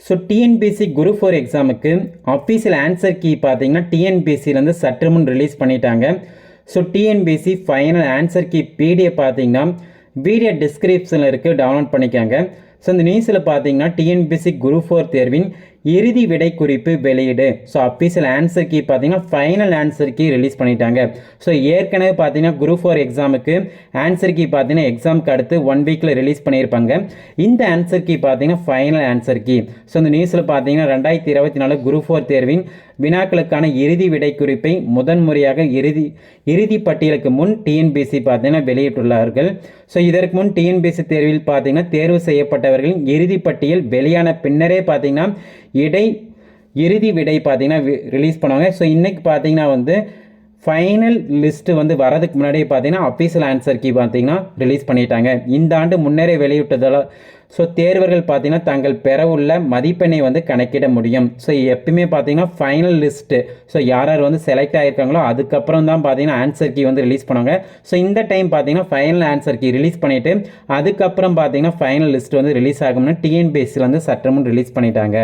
So TNPSC group 4 எக்ஸாமுக்கு official answer key பார்த்தீங்கன்னா டிஎன்பிஎஸ்சிலேருந்து சற்று முன் ரிலீஸ் பண்ணிட்டாங்க. So TNPSC final answer key PDF பார்த்தீங்கன்னா வீடியோ டிஸ்கிரிப்ஷனில் இருக்குது, டவுன்லோட் பண்ணிக்காங்க. ஸோ இந்த நியூஸில் பார்த்தீங்கன்னா டிஎன்பிஎஸ்சி குரூப் 4 தேர்வின் இறுதி விடை குறிப்பு வெளியீடு. ஸோ அஃபீஷியல் ஆன்சர் கீ பார்த்தீங்கன்னா ஃபைனல் ஆன்சர் கீ ரிலீஸ் பண்ணிட்டாங்க. ஸோ ஏற்கனவே பார்த்தீங்கன்னா குரூப் 4 எக்ஸாமுக்கு ஆன்சர் கீ பார்த்தீங்கன்னா எக்ஸாமுக்கு அடுத்து 1 வீக்கில் ரிலீஸ் பண்ணியிருப்பாங்க. இந்த ஆன்சர் கீ பார்த்தீங்கன்னா ஃபைனல் ஆன்சர் கீ. ஸோ இந்த நியூஸில் பார்த்தீங்கன்னா 2024 குரூப் 4 தேர்வின் வினாக்களுக்கான இறுதி விடை குறிப்பை முதன்முறையாக இறுதி பட்டியலுக்கு முன் டிஎன்பிஎஸ்சி பார்த்தீங்கன்னா வெளியிட்டுள்ளார்கள். ஸோ இதற்கு முன் டிஎன்பிஎஸ்சி தேர்வில் பார்த்தீங்கன்னா தேர்வு செய்யப்பட்டவர்களின் இறுதி பட்டியல் வெளியான பின்னரே பார்த்தீங்கன்னா இறுதி விடை பார்த்தீங்கன்னா ரிலீஸ் பண்ணுவாங்க. ஸோ இன்றைக்கி பார்த்தீங்கன்னா வந்து ஃபைனல் லிஸ்ட்டு வந்து வரதுக்கு முன்னாடியே பார்த்தீங்கன்னா அஃபீஷியல் ஆன்சர் கீ பார்த்தீங்கன்னா ரிலீஸ் பண்ணிட்டாங்க. இந்த ஆண்டு முன்னரே வெளியிட்டதால் ஸோ தேர்வர்கள் பார்த்தீங்கன்னா தாங்கள் பெற உள்ள மதிப்பெண்ணை வந்து கணக்கிட முடியும். ஸோ எப்பயுமே பார்த்தீங்கன்னா ஃபைனல் லிஸ்ட்டு, ஸோ யார் யார் வந்து செலக்ட் ஆகிருக்காங்களோ அதுக்கப்புறம் தான் பார்த்தீங்கன்னா ஆன்சர் கீ வந்து ரிலீஸ் பண்ணுவாங்க. ஸோ இந்த டைம் பார்த்தீங்கன்னா ஃபைனல் ஆன்சர் கீ ரிலீஸ் பண்ணிவிட்டு அதுக்கப்புறம் பார்த்தீங்கன்னா ஃபைனல் லிஸ்ட் வந்து ரிலீஸ் ஆகும்னு டிஎன்பிஎஸ்சியில் வந்து சற்று முன் ரிலீஸ் பண்ணிட்டாங்க.